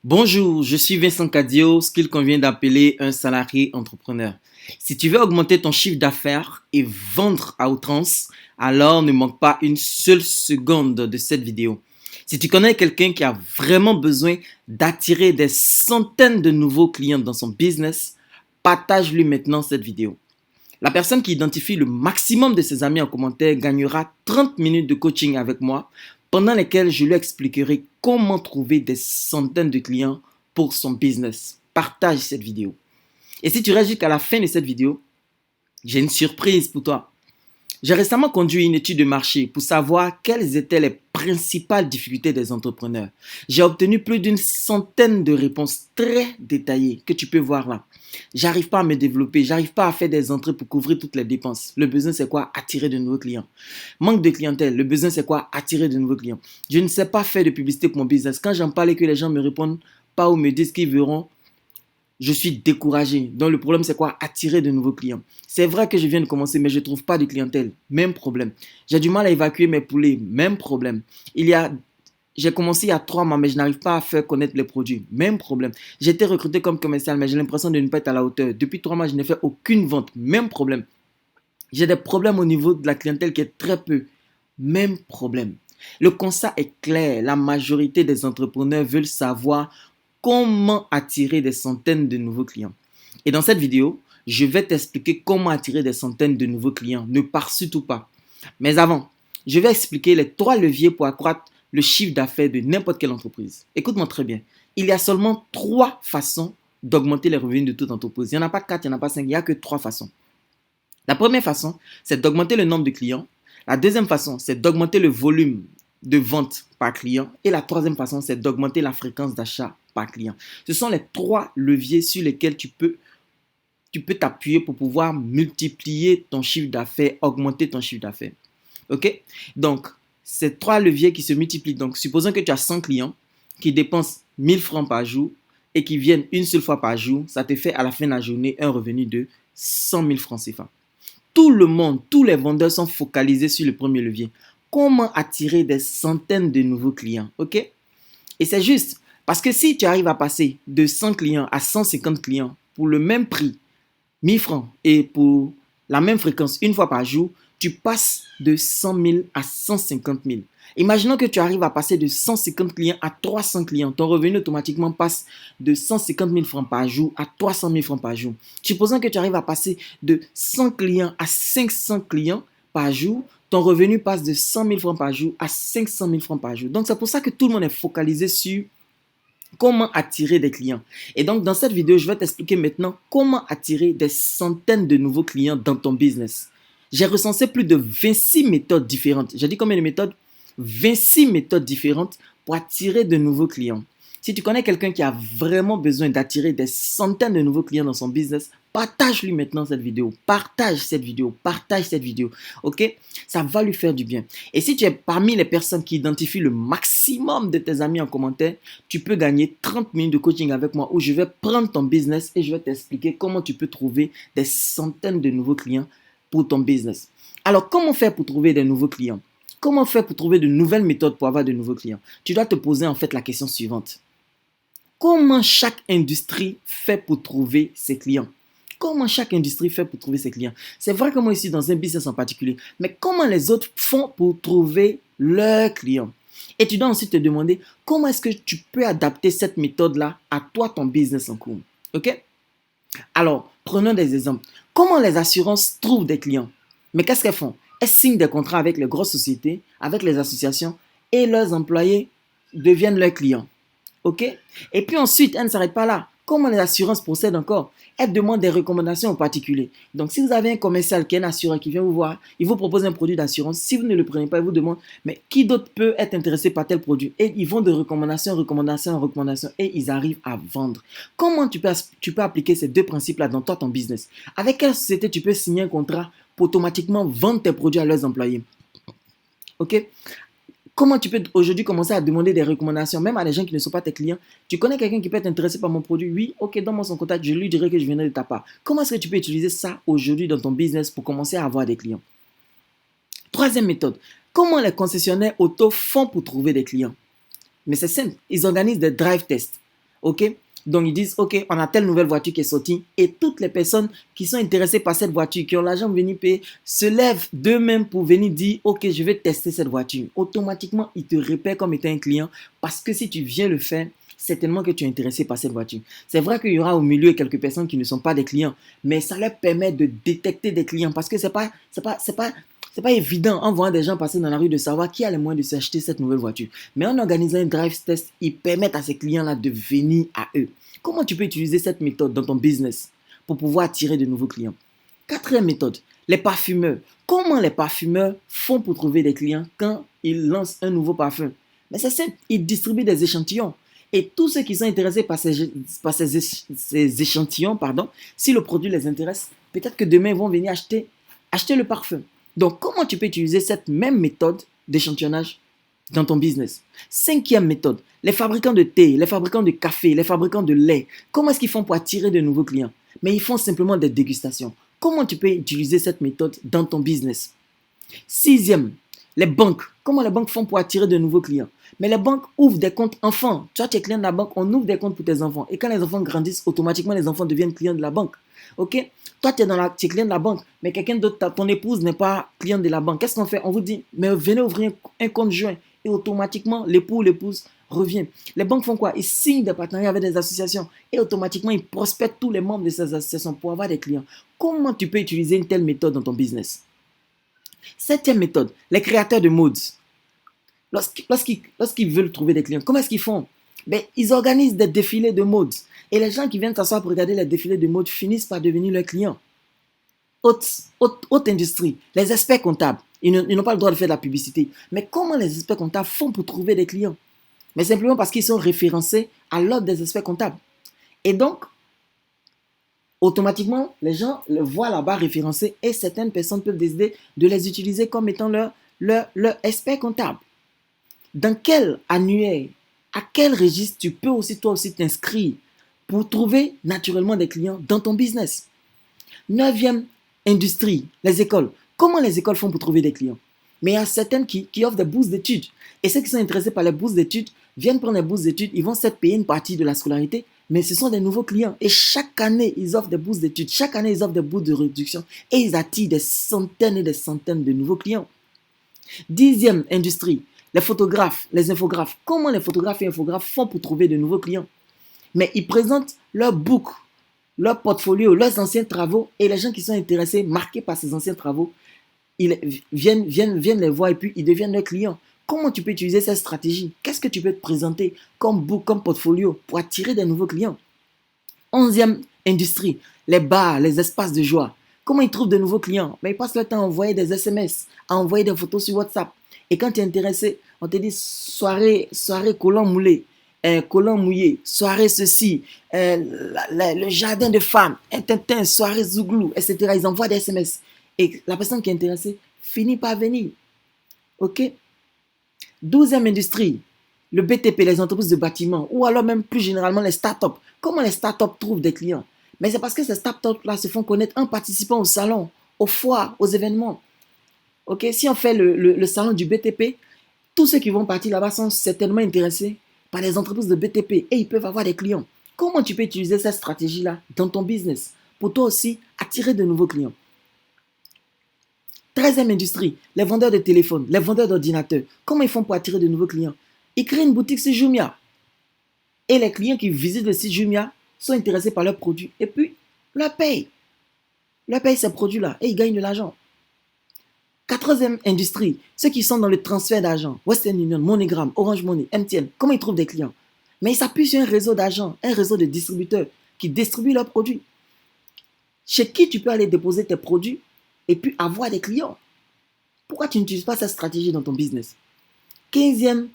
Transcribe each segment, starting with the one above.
Bonjour, je suis Vincent Cadio, ce qu'il convient d'appeler un salarié entrepreneur. Si tu veux augmenter ton chiffre d'affaires et vendre à outrance, alors ne manque pas une seule seconde de cette vidéo. Si tu connais quelqu'un qui a vraiment besoin d'attirer des centaines de nouveaux clients dans son business, partage-lui maintenant cette vidéo. La personne qui identifie le maximum de ses amis en commentaire gagnera 30 minutes de coaching avec moi pendant lesquelles je lui expliquerai comment trouver des centaines de clients pour son business. Partage cette vidéo. Et si tu restes jusqu'à la fin de cette vidéo, j'ai une surprise pour toi. J'ai récemment conduit une étude de marché pour savoir quelles étaient les principales difficultés des entrepreneurs. J'ai obtenu plus d'une centaine de réponses très détaillées que tu peux voir là. J'arrive pas à me développer, j'arrive pas à faire des entrées pour couvrir toutes les dépenses. Le besoin c'est quoi? Attirer de nouveaux clients. Manque de clientèle, le besoin c'est quoi? Attirer de nouveaux clients. Je ne sais pas faire de publicité pour mon business. Quand j'en parle et que les gens me répondent pas ou me disent qu'ils verront, je suis découragé. Donc le problème c'est quoi? Attirer de nouveaux clients. C'est vrai que je viens de commencer mais je ne trouve pas de clientèle. Même problème. J'ai du mal à évacuer mes poulets. Même problème. J'ai commencé il y a 3 mois mais je n'arrive pas à faire connaître les produits. Même problème. J'ai été recruté comme commercial mais j'ai l'impression de ne pas être à la hauteur. Depuis 3 mois je n'ai fait aucune vente. Même problème. J'ai des problèmes au niveau de la clientèle qui est très peu. Même problème. Le constat est clair. La majorité des entrepreneurs veulent savoir comment attirer des centaines de nouveaux clients. Et dans cette vidéo, je vais t'expliquer comment attirer des centaines de nouveaux clients. Ne pars surtout pas. Mais avant, je vais expliquer les 3 leviers pour accroître le chiffre d'affaires de n'importe quelle entreprise. Écoute-moi très bien. Il y a seulement 3 façons d'augmenter les revenus de toute entreprise. Il n'y en a pas 4, il n'y en a pas 5, il n'y a que 3 façons. La première façon, c'est d'augmenter le nombre de clients. La deuxième façon, c'est d'augmenter le volume de vente par client. Et la troisième façon, c'est d'augmenter la fréquence d'achat par client. Ce sont les 3 leviers sur lesquels tu peux t'appuyer pour pouvoir multiplier ton chiffre d'affaires, augmenter ton chiffre d'affaires. OK? Donc, ces 3 leviers qui se multiplient. Donc, supposons que tu as 100 clients qui dépensent 1000 francs par jour et qui viennent une seule fois par jour. Ça te fait à la fin de la journée un revenu de 100 000 francs CFA. Tout le monde, tous les vendeurs sont focalisés sur le premier levier. Comment attirer des centaines de nouveaux clients? OK? Et c'est juste. Parce que si tu arrives à passer de 100 clients à 150 clients pour le même prix, 1000 francs, et pour la même fréquence une fois par jour, tu passes de 100 000 à 150 000. Imaginons que tu arrives à passer de 150 clients à 300 clients. Ton revenu automatiquement passe de 150 000 francs par jour à 300 000 francs par jour. Supposons que tu arrives à passer de 100 clients à 500 clients par jour. Ton revenu passe de 100 000 francs par jour à 500 000 francs par jour. Donc, c'est pour ça que tout le monde est focalisé sur comment attirer des clients. Et donc, dans cette vidéo, je vais t'expliquer maintenant comment attirer des centaines de nouveaux clients dans ton business. J'ai recensé plus de 26 méthodes différentes. J'ai dit combien de méthodes? 26 méthodes différentes pour attirer de nouveaux clients. Si tu connais quelqu'un qui a vraiment besoin d'attirer des centaines de nouveaux clients dans son business, partage-lui maintenant cette vidéo. Partage cette vidéo. Partage cette vidéo. OK? Ça va lui faire du bien. Et si tu es parmi les personnes qui identifient le maximum de tes amis en commentaire, tu peux gagner 30 minutes de coaching avec moi où je vais prendre ton business et je vais t'expliquer comment tu peux trouver des centaines de nouveaux clients pour ton business. Alors, comment faire pour trouver des nouveaux clients? Comment faire pour trouver de nouvelles méthodes pour avoir de nouveaux clients? Tu dois te poser en fait la question suivante. Comment chaque industrie fait pour trouver ses clients? Comment chaque industrie fait pour trouver ses clients? C'est vrai que moi ici dans un business en particulier, mais comment les autres font pour trouver leurs clients? Et tu dois ensuite te demander comment est-ce que tu peux adapter cette méthode-là à toi, ton business en cours. OK? Alors, prenons des exemples. Comment les assurances trouvent des clients? Mais qu'est-ce qu'elles font? Elles signent des contrats avec les grosses sociétés, avec les associations et leurs employés deviennent leurs clients. OK? Et puis ensuite, elle ne s'arrête pas là. Comment les assurances procèdent encore? Elles demandent des recommandations aux particuliers. Donc, si vous avez un commercial qui est un assureur qui vient vous voir, il vous propose un produit d'assurance. Si vous ne le prenez pas, il vous demande, mais qui d'autre peut être intéressé par tel produit? Et ils vont de recommandation en recommandation en recommandation et ils arrivent à vendre. Comment tu peux appliquer ces 2 principes-là dans toi, ton business? Avec quelle société tu peux signer un contrat pour automatiquement vendre tes produits à leurs employés? OK? Comment tu peux aujourd'hui commencer à demander des recommandations, même à des gens qui ne sont pas tes clients? Tu connais quelqu'un qui peut être intéressé par mon produit? Oui, ok, donne-moi son contact, je lui dirai que je viendrai de ta part. Comment est-ce que tu peux utiliser ça aujourd'hui dans ton business pour commencer à avoir des clients? Troisième méthode, comment les concessionnaires auto font pour trouver des clients? Mais c'est simple, ils organisent des drive tests. Ok? Donc, ils disent, ok, on a telle nouvelle voiture qui est sortie et toutes les personnes qui sont intéressées par cette voiture, qui ont l'argent pour venir payer, se lèvent d'eux-mêmes pour venir dire, ok, je vais tester cette voiture. Automatiquement, ils te repèrent comme étant un client parce que si tu viens le faire, certainement que tu es intéressé par cette voiture. C'est vrai qu'il y aura au milieu quelques personnes qui ne sont pas des clients, mais ça leur permet de détecter des clients parce que c'est pas évident en voyant des gens passer dans la rue de savoir qui a les moyens de s'acheter cette nouvelle voiture. Mais en organisant un drive test, ils permettent à ces clients-là de venir à eux. Comment tu peux utiliser cette méthode dans ton business pour pouvoir attirer de nouveaux clients? Quatrième méthode, les parfumeurs. Comment les parfumeurs font pour trouver des clients quand ils lancent un nouveau parfum? Mais c'est simple, ils distribuent des échantillons. Et tous ceux qui sont intéressés par ces échantillons, si le produit les intéresse, peut-être que demain ils vont venir acheter le parfum. Donc, comment tu peux utiliser cette même méthode d'échantillonnage dans ton business? Cinquième méthode, les fabricants de thé, les fabricants de café, les fabricants de lait. Comment est-ce qu'ils font pour attirer de nouveaux clients? Mais ils font simplement des dégustations. Comment tu peux utiliser cette méthode dans ton business? Sixième, les banques. Comment les banques font pour attirer de nouveaux clients? Mais les banques ouvrent des comptes enfants. Toi, tu es client de la banque, on ouvre des comptes pour tes enfants. Et quand les enfants grandissent, automatiquement, les enfants deviennent clients de la banque. Ok? Toi, tu es client de la banque, mais quelqu'un d'autre, ton épouse n'est pas client de la banque. Qu'est-ce qu'on fait? On vous dit, mais venez ouvrir un compte joint. Et automatiquement, l'époux ou l'épouse revient. Les banques font quoi? Ils signent des partenariats avec des associations. Et automatiquement, ils prospectent tous les membres de ces associations pour avoir des clients. Comment tu peux utiliser une telle méthode dans ton business? Septième méthode, les créateurs de modes. Lorsqu'ils veulent trouver des clients, comment est-ce qu'ils font? Ben, ils organisent des défilés de mode. Et les gens qui viennent s'asseoir pour regarder les défilés de mode finissent par devenir leurs clients. Haute industrie, les experts comptables, ils n'ont pas le droit de faire de la publicité. Mais comment les experts comptables font pour trouver des clients? Mais simplement parce qu'ils sont référencés à l'ordre des experts comptables. Et donc, automatiquement, les gens le voient là-bas référencé et certaines personnes peuvent décider de les utiliser comme étant leur expert comptable. Dans quel annuaire, à quel registre tu peux aussi toi aussi t'inscrire pour trouver naturellement des clients dans ton business? Neuvième industrie, les écoles. Comment les écoles font pour trouver des clients? Mais il y a certaines qui offrent des bourses d'études. Et ceux qui sont intéressés par les bourses d'études viennent prendre les bourses d'études, ils vont certes payer une partie de la scolarité, mais ce sont des nouveaux clients. Et chaque année, ils offrent des bourses d'études. Chaque année, ils offrent des bourses de réduction. Et ils attirent des centaines et des centaines de nouveaux clients. Dixième industrie, les photographes, les infographes. Comment les photographes et infographes font pour trouver de nouveaux clients? Mais ils présentent leur book, leur portfolio, leurs anciens travaux. Et les gens qui sont intéressés, marqués par ces anciens travaux, ils viennent les voir et puis ils deviennent leurs clients. Comment tu peux utiliser cette stratégie? Qu'est-ce que tu peux te présenter comme book, comme portfolio pour attirer des nouveaux clients? Onzième industrie, les bars, les espaces de joie. Comment ils trouvent de nouveaux clients? Mais ils passent leur temps à envoyer des SMS, à envoyer des photos sur WhatsApp. Et quand tu es intéressé, on te dit soirée collant moulé, collant mouillé, soirée ceci, le jardin de femmes, soirée zouglou, etc. Ils envoient des SMS. Et la personne qui est intéressée finit par venir. Ok? Douzième industrie, le BTP, les entreprises de bâtiment, ou alors même plus généralement les startups. Comment les startups trouvent des clients? Mais c'est parce que ces startups-là se font connaître en participant au salon, aux foires, aux événements. Ok, si on fait le salon du BTP, tous ceux qui vont partir là-bas sont certainement intéressés par les entreprises de BTP et ils peuvent avoir des clients. Comment tu peux utiliser cette stratégie-là dans ton business pour toi aussi attirer de nouveaux clients? Treizième industrie, les vendeurs de téléphones, les vendeurs d'ordinateurs. Comment ils font pour attirer de nouveaux clients? Ils créent une boutique sur Jumia. Et les clients qui visitent le site Jumia sont intéressés par leurs produits et puis leur payent. Leur payent ces produits-là et ils gagnent de l'argent. Quatrième industrie, ceux qui sont dans le transfert d'argent, Western Union, MoneyGram, Orange Money, MTN, comment ils trouvent des clients? Mais ils s'appuient sur un réseau d'agents, un réseau de distributeurs qui distribuent leurs produits. Chez qui tu peux aller déposer tes produits et puis avoir des clients? Pourquoi tu n'utilises pas cette stratégie dans ton business? Quinzième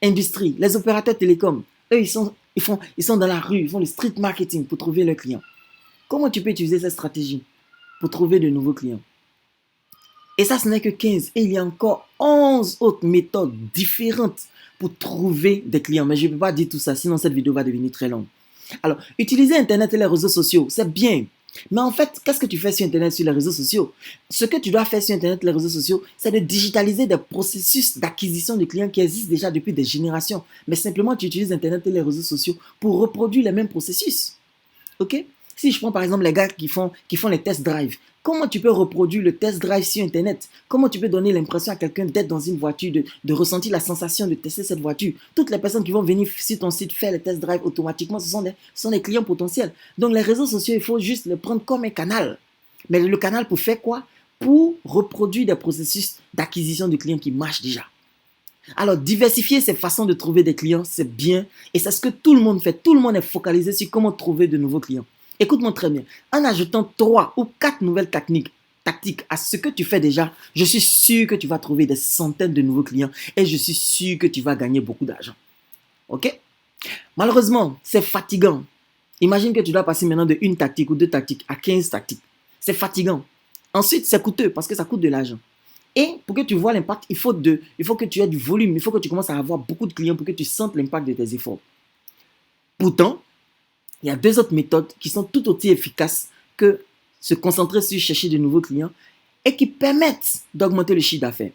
industrie, les opérateurs télécoms. Eux, ils sont dans la rue, ils font le street marketing pour trouver leurs clients. Comment tu peux utiliser cette stratégie pour trouver de nouveaux clients? Et ça, ce n'est que 15. Et il y a encore 11 autres méthodes différentes pour trouver des clients. Mais je ne peux pas dire tout ça, sinon cette vidéo va devenir très longue. Alors, utiliser Internet et les réseaux sociaux, c'est bien. Mais en fait, qu'est-ce que tu fais sur Internet, sur les réseaux sociaux? Ce que tu dois faire sur Internet, les réseaux sociaux, c'est de digitaliser des processus d'acquisition de clients qui existent déjà depuis des générations. Mais simplement, tu utilises Internet et les réseaux sociaux pour reproduire les mêmes processus. Ok? Si je prends par exemple les gars qui font les test drive, comment tu peux reproduire le test drive sur Internet? Comment tu peux donner l'impression à quelqu'un d'être dans une voiture, de ressentir la sensation de tester cette voiture? Toutes les personnes qui vont venir sur ton site faire les test drive automatiquement, ce sont des clients potentiels. Donc les réseaux sociaux, il faut juste les prendre comme un canal. Mais le canal pour faire quoi? Pour reproduire des processus d'acquisition de clients qui marchent déjà. Alors, diversifier ses façons de trouver des clients, c'est bien. Et c'est ce que tout le monde fait. Tout le monde est focalisé sur comment trouver de nouveaux clients. Écoute-moi très bien. En ajoutant 3 ou 4 nouvelles tactiques à ce que tu fais déjà, je suis sûr que tu vas trouver des centaines de nouveaux clients et je suis sûr que tu vas gagner beaucoup d'argent. Ok? Malheureusement, c'est fatigant. Imagine que tu dois passer maintenant de une tactique ou 2 tactiques à 15 tactiques. C'est fatigant. Ensuite, c'est coûteux parce que ça coûte de l'argent. Et pour que tu vois l'impact, il faut que tu aies du volume. Il faut que tu commences à avoir beaucoup de clients pour que tu sentes l'impact de tes efforts. Pourtant, il y a 2 autres méthodes qui sont tout aussi efficaces que se concentrer sur chercher de nouveaux clients et qui permettent d'augmenter le chiffre d'affaires.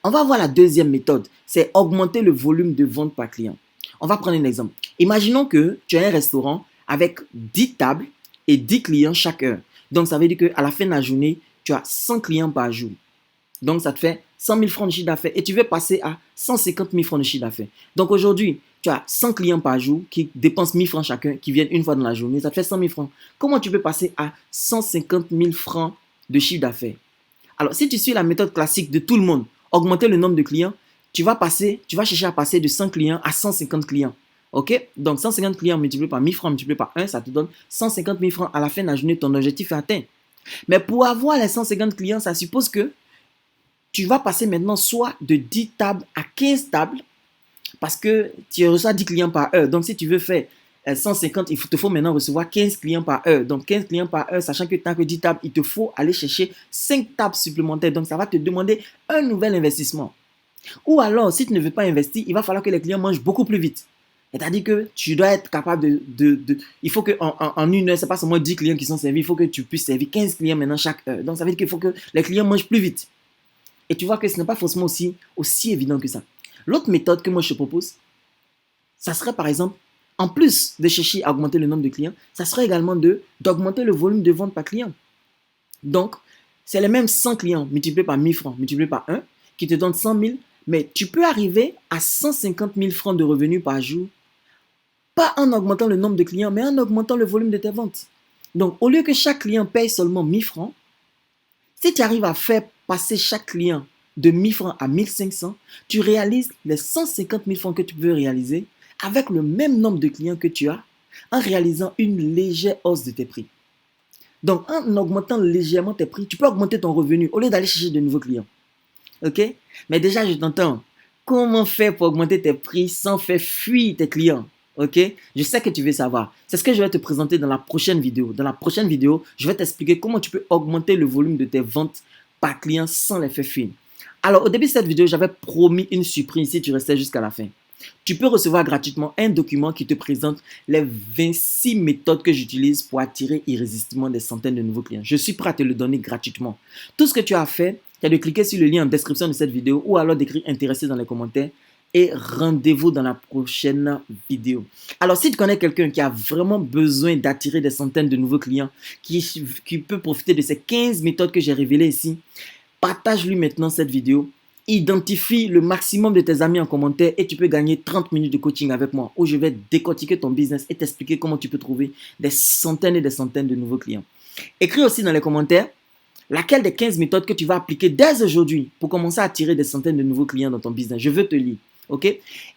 On va voir la deuxième méthode, c'est augmenter le volume de vente par client. On va prendre un exemple. Imaginons que tu as un restaurant avec 10 tables et 10 clients chaque heure. Donc, ça veut dire qu'à la fin de la journée, tu as 100 clients par jour. Donc, ça te fait 100 000 francs de chiffre d'affaires et tu veux passer à 150 000 francs de chiffre d'affaires. Donc, aujourd'hui, tu as 100 clients par jour qui dépensent 1000 francs chacun, qui viennent une fois dans la journée. Ça te fait 100 000 francs. Comment tu peux passer à 150 000 francs de chiffre d'affaires? Alors, si tu suis la méthode classique de tout le monde, augmenter le nombre de clients, tu vas chercher à passer de 100 clients à 150 clients. Ok? Donc, 150 clients multiplié par 1000 francs multiplié par 1, ça te donne 150 000 francs. À la fin de la journée, ton objectif est atteint. Mais pour avoir les 150 clients, ça suppose que tu vas passer maintenant soit de 10 tables à 15 tables parce que tu reçois 10 clients par heure. Donc, si tu veux faire 150, il te faut maintenant recevoir 15 clients par heure. Donc, 15 clients par heure, sachant que tu n'as que 10 tables, il te faut aller chercher 5 tables supplémentaires. Donc, ça va te demander un nouvel investissement. Ou alors, si tu ne veux pas investir, il va falloir que les clients mangent beaucoup plus vite. C'est-à-dire que tu dois être capable il faut qu'en une heure, ce n'est pas seulement 10 clients qui sont servis, il faut que tu puisses servir 15 clients maintenant chaque heure. Donc, ça veut dire qu'il faut que les clients mangent plus vite. Et tu vois que ce n'est pas forcément aussi évident que ça. L'autre méthode que moi je te propose, ça serait par exemple, en plus de chercher à augmenter le nombre de clients, ça serait également d'augmenter le volume de vente par client. Donc, c'est les mêmes 100 clients multipliés par 1000 francs, multipliés par 1, qui te donnent 100 000, mais tu peux arriver à 150 000 francs de revenus par jour, pas en augmentant le nombre de clients, mais en augmentant le volume de tes ventes. Donc, au lieu que chaque client paye seulement 1000 francs, si tu arrives à faire passer chaque client de 1000 francs à 1500, tu réalises les 150 000 francs que tu veux réaliser avec le même nombre de clients que tu as en réalisant une légère hausse de tes prix. Donc, en augmentant légèrement tes prix, tu peux augmenter ton revenu au lieu d'aller chercher de nouveaux clients. Ok? Mais déjà, je t'entends. Comment faire pour augmenter tes prix sans faire fuir tes clients? Ok? Je sais que tu veux savoir. C'est ce que je vais te présenter dans la prochaine vidéo. Dans la prochaine vidéo, je vais t'expliquer comment tu peux augmenter le volume de tes ventes par client sans les faire fuir. Alors, au début de cette vidéo, j'avais promis une surprise si tu restais jusqu'à la fin. Tu peux recevoir gratuitement un document qui te présente les 26 méthodes que j'utilise pour attirer irrésistiblement des centaines de nouveaux clients. Je suis prêt à te le donner gratuitement. Tout ce que tu as à faire, c'est de cliquer sur le lien en description de cette vidéo ou alors d'écrire intéressé dans les commentaires et rendez-vous dans la prochaine vidéo. Alors, si tu connais quelqu'un qui a vraiment besoin d'attirer des centaines de nouveaux clients, qui peut profiter de ces 15 méthodes que j'ai révélées ici, partage-lui maintenant cette vidéo. Identifie le maximum de tes amis en commentaire et tu peux gagner 30 minutes de coaching avec moi où je vais décortiquer ton business et t'expliquer comment tu peux trouver des centaines et des centaines de nouveaux clients. Écris aussi dans les commentaires laquelle des 15 méthodes que tu vas appliquer dès aujourd'hui pour commencer à attirer des centaines de nouveaux clients dans ton business. Je veux te lire. Ok?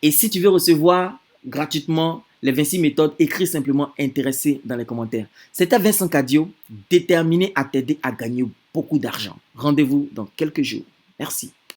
Et si tu veux recevoir gratuitement les 26 méthodes, écris simplement intéressé dans les commentaires. C'était Vincent Cadio, déterminé à t'aider à gagner beaucoup d'argent. Rendez-vous dans quelques jours. Merci.